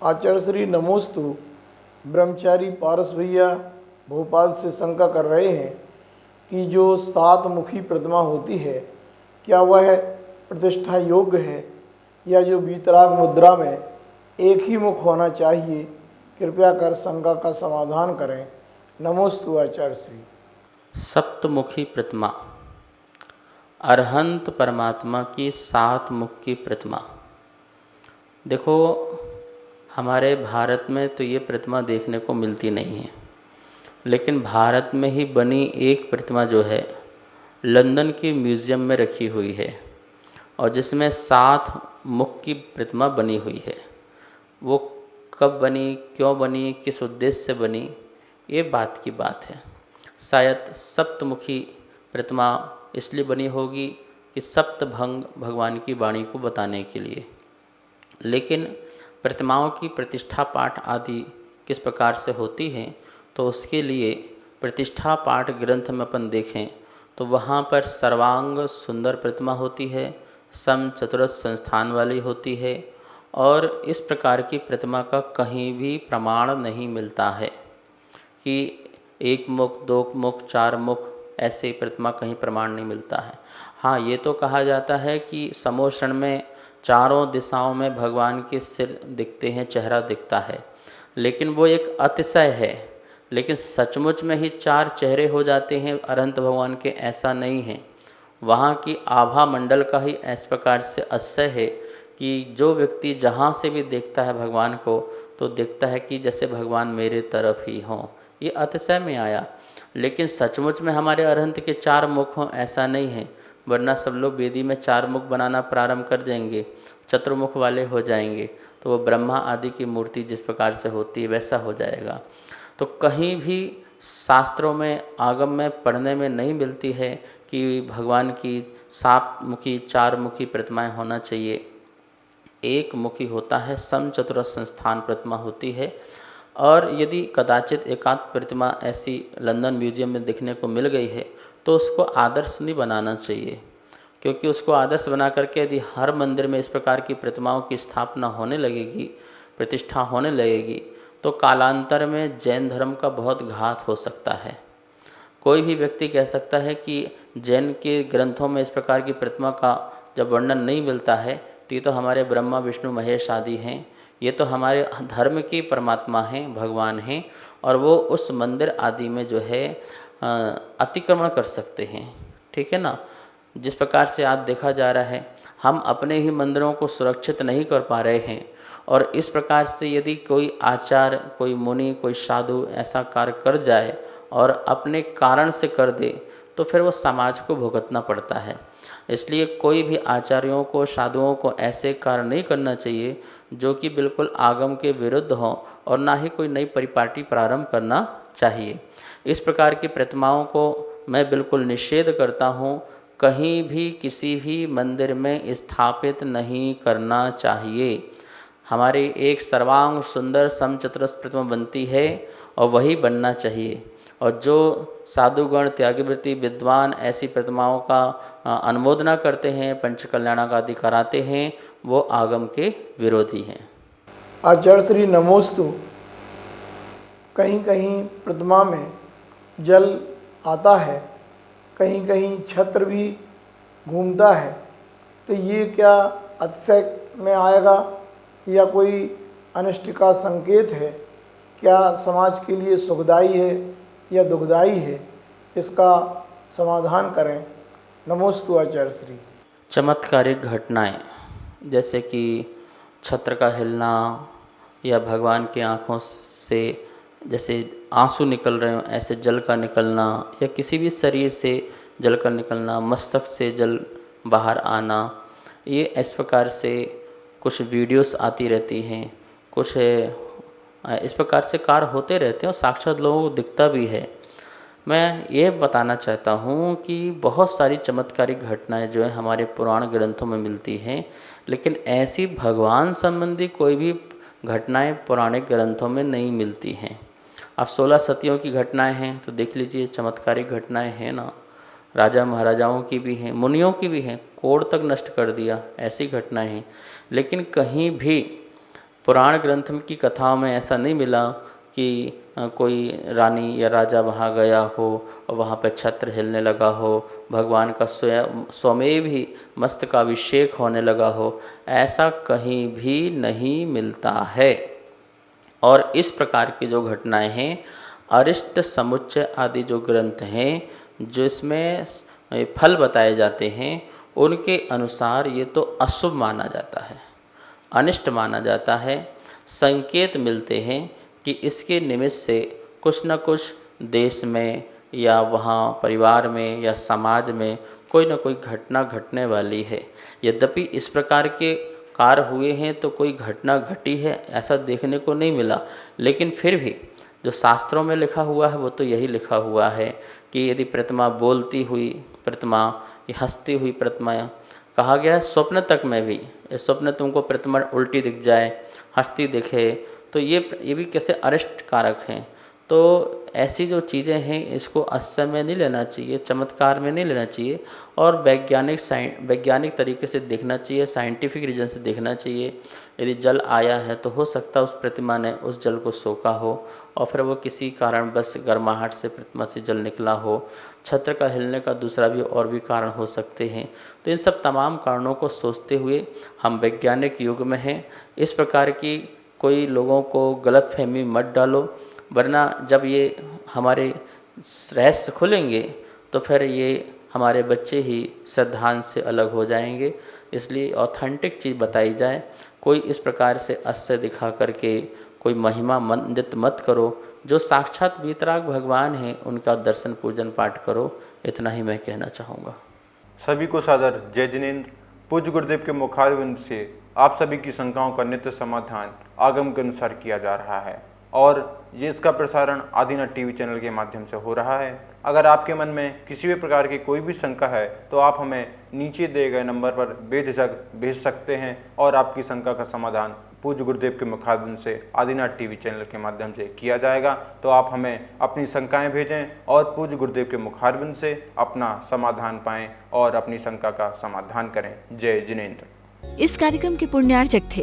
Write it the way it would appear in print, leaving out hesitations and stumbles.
आचार्य श्री नमोस्तु ब्रह्मचारी पारस भैया भोपाल से शंका कर रहे हैं कि जो 7 मुखी प्रतिमा होती है क्या वह प्रतिष्ठा योग्य है या जो वीतराग मुद्रा में एक ही मुख होना चाहिए। कृपया कर शंका का समाधान करें। नमोस्तु आचार्य श्री। सप्तमुखी प्रतिमा अरहंत परमात्मा की 7 मुख की प्रतिमा। देखो, हमारे भारत में तो ये प्रतिमा देखने को मिलती नहीं है, लेकिन भारत में ही बनी एक प्रतिमा जो है लंदन के म्यूज़ियम में रखी हुई है और जिसमें 7 मुख की प्रतिमा बनी हुई है। वो कब बनी, क्यों बनी, किस उद्देश्य से बनी, ये बात की बात है। शायद सप्तमुखी प्रतिमा इसलिए बनी होगी कि सप्तभंग भगवान की वाणी को बताने के लिए। लेकिन प्रतिमाओं की प्रतिष्ठा पाठ आदि किस प्रकार से होती है, तो उसके लिए प्रतिष्ठा पाठ ग्रंथ में अपन देखें तो वहाँ पर सर्वांग सुंदर प्रतिमा होती है, सम चतुरस्र संस्थान वाली होती है और इस प्रकार की प्रतिमा का कहीं भी प्रमाण नहीं मिलता है कि 1 मुख, 2 मुख, 4 मुख, ऐसे प्रतिमा कहीं प्रमाण नहीं मिलता है। हाँ, ये तो कहा जाता है कि समोषण में चारों दिशाओं में भगवान के सिर दिखते हैं, चेहरा दिखता है, लेकिन वो एक अतिशय है। लेकिन सचमुच में ही 4 चेहरे हो जाते हैं अरहंत भगवान के, ऐसा नहीं है। वहाँ की आभा मंडल का ही इस प्रकार से अतिशय है कि जो व्यक्ति जहाँ से भी देखता है भगवान को तो देखता है कि जैसे भगवान मेरे तरफ ही हों। ये अतिशय में आया, लेकिन सचमुच में हमारे अरहंत के 4 मुख हों ऐसा नहीं है, वरना सब लोग वेदी में 4 मुख बनाना प्रारंभ कर देंगे, चतुर्मुख वाले हो जाएंगे, तो वो ब्रह्मा आदि की मूर्ति जिस प्रकार से होती है वैसा हो जाएगा। तो कहीं भी शास्त्रों में, आगम में पढ़ने में नहीं मिलती है कि भगवान की 7 मुखी 4 मुखी प्रतिमाएं होना चाहिए। 1 मुखी होता है, सम चतुरस्र संस्थान प्रतिमा होती है। और यदि कदाचित एकाध प्रतिमा ऐसी लंदन म्यूजियम में देखने को मिल गई है तो उसको आदर्श नहीं बनाना चाहिए, क्योंकि उसको आदर्श बना करके यदि हर मंदिर में इस प्रकार की प्रतिमाओं की स्थापना होने लगेगी, प्रतिष्ठा होने लगेगी, तो कालांतर में जैन धर्म का बहुत घात हो सकता है। कोई भी व्यक्ति कह सकता है कि जैन के ग्रंथों में इस प्रकार की प्रतिमा का जब वर्णन नहीं मिलता है तो ये तो हमारे ब्रह्मा विष्णु महेश आदि हैं, ये तो हमारे धर्म के परमात्मा हैं, भगवान हैं, और वो उस मंदिर आदि में जो है अतिक्रमण कर सकते हैं। ठीक है ना। जिस प्रकार से आज देखा जा रहा है, हम अपने ही मंदिरों को सुरक्षित नहीं कर पा रहे हैं, और इस प्रकार से यदि कोई आचार्य, कोई मुनि, कोई साधु ऐसा कार्य कर जाए और अपने कारण से कर दे तो फिर वो समाज को भुगतना पड़ता है। इसलिए कोई भी आचार्यों को, साधुओं को ऐसे कार्य नहीं करना चाहिए जो कि बिल्कुल आगम के विरुद्ध हो, और ना ही कोई नई परिपाटी प्रारंभ करना चाहिए। इस प्रकार की प्रतिमाओं को मैं बिल्कुल निषेध करता हूँ, कहीं भी किसी भी मंदिर में स्थापित नहीं करना चाहिए। हमारी एक सर्वांग सुंदर समचतुरस्र प्रतिमा बनती है और वही बनना चाहिए। और जो साधुगण, त्यागवृत्ति विद्वान ऐसी प्रतिमाओं का अनुमोदना करते हैं, पंचकल्याणक आदि कराते हैं, वो आगम के विरोधी हैं। आचार्य श्री नमोस्तु। कहीं कहीं प्रतिमा में जल आता है, कहीं कहीं छत्र भी घूमता है, तो ये क्या अतिशय में आएगा या कोई अनिष्ट का संकेत है? क्या समाज के लिए सुखदायी है या दुखदायी है? इसका समाधान करें। नमोस्तु आचार्य श्री। चमत्कारिक घटनाएं जैसे कि छत्र का हिलना या भगवान की आँखों से जैसे आंसू निकल रहे हो ऐसे जल का निकलना, या किसी भी शरीर से जल का निकलना, मस्तक से जल बाहर आना, ये इस प्रकार से कुछ वीडियोस आती रहती हैं, कुछ इस प्रकार से कार्य होते रहते हैं और साक्षात लोगों को दिखता भी है। मैं ये बताना चाहता हूँ कि बहुत सारी चमत्कारिक घटनाएं जो है हमारे पुराण ग्रंथों में मिलती हैं, लेकिन ऐसी भगवान संबंधी कोई भी घटनाएं पौराणिक ग्रंथों में नहीं मिलती हैं। अब 16 सतियों की घटनाएं हैं तो देख लीजिए, चमत्कारिक घटनाएं हैं ना, राजा महाराजाओं की भी हैं, मुनियों की भी हैं, कोढ़ तक नष्ट कर दिया, ऐसी घटनाएं हैं। लेकिन कहीं भी पुराण ग्रंथ की कथाओं में ऐसा नहीं मिला कि कोई रानी या राजा वहाँ गया हो और वहाँ पर छत्र हिलने लगा हो, भगवान का स्वमेव ही मस्तकाभिषेक होने लगा हो, ऐसा कहीं भी नहीं मिलता है। और इस प्रकार की जो घटनाएं हैं, अरिष्ट समुच्चय आदि जो ग्रंथ हैं जिसमें फल बताए जाते हैं, उनके अनुसार ये तो अशुभ माना जाता है, अनिष्ट माना जाता है। संकेत मिलते हैं कि इसके निमित्त से कुछ न कुछ देश में या वहाँ परिवार में या समाज में कोई न कोई घटना घटने वाली है। यद्यपि इस प्रकार के कार्य हुए हैं तो कोई घटना घटी है ऐसा देखने को नहीं मिला, लेकिन फिर भी जो शास्त्रों में लिखा हुआ है वो तो यही लिखा हुआ है कि यदि प्रतिमा बोलती हुई प्रतिमा या हंसती हुई प्रतिमा, कहा गया है स्वप्न तक में भी, इस स्वप्न तुमको प्रतिमा उल्टी दिख जाए, हंसती दिखे, तो ये भी कैसे अरिष्ट कारक हैं। तो ऐसी जो चीज़ें हैं इसको हास्य में नहीं लेना चाहिए, चमत्कार में नहीं लेना चाहिए, और वैज्ञानिक तरीके से देखना चाहिए, साइंटिफिक रीजन से देखना चाहिए। यदि जल आया है तो हो सकता है उस प्रतिमा ने उस जल को सोखा हो और फिर वो किसी कारण बस गर्माहट से प्रतिमा से जल निकला हो। छत्र का हिलने का दूसरा भी और भी कारण हो सकते हैं। तो इन सब तमाम कारणों को सोचते हुए हम वैज्ञानिक युग में हैं, इस प्रकार की कोई लोगों को गलतफहमी मत डालो, वरना जब ये हमारे रहस्य खुलेंगे तो फिर ये हमारे बच्चे ही सिद्धांत से अलग हो जाएंगे। इसलिए ऑथेंटिक चीज़ बताई जाए, कोई इस प्रकार से हास्य दिखा करके कोई महिमा मंडित मत करो। जो साक्षात वीतराग भगवान हैं उनका दर्शन पूजन पाठ करो, इतना ही मैं कहना चाहूँगा। सभी को सादर जय जिनेंद्र। पूज्य गुरुदेव के मुखारविंद से आप सभी की शंकाओं का नित्य समाधान आगम के अनुसार किया जा रहा है और ये इसका प्रसारण आदिनाथ टीवी चैनल के माध्यम से हो रहा है। अगर आपके मन में किसी भी प्रकार की कोई भी शंका है तो आप हमें नीचे दिए गए नंबर पर बेझिझक भेज सकते हैं और आपकी शंका का समाधान पूज्य गुरुदेव के मुखारविंद से आदिनाथ टीवी चैनल के माध्यम से किया जाएगा। तो आप हमें अपनी शंकाएं भेजें और पूज्य गुरुदेव के मुखारविंद से अपना समाधान पाएं और अपनी शंका का समाधान करें। जय जिनेंद्र। इस कार्यक्रम के पुण्यार्चक थे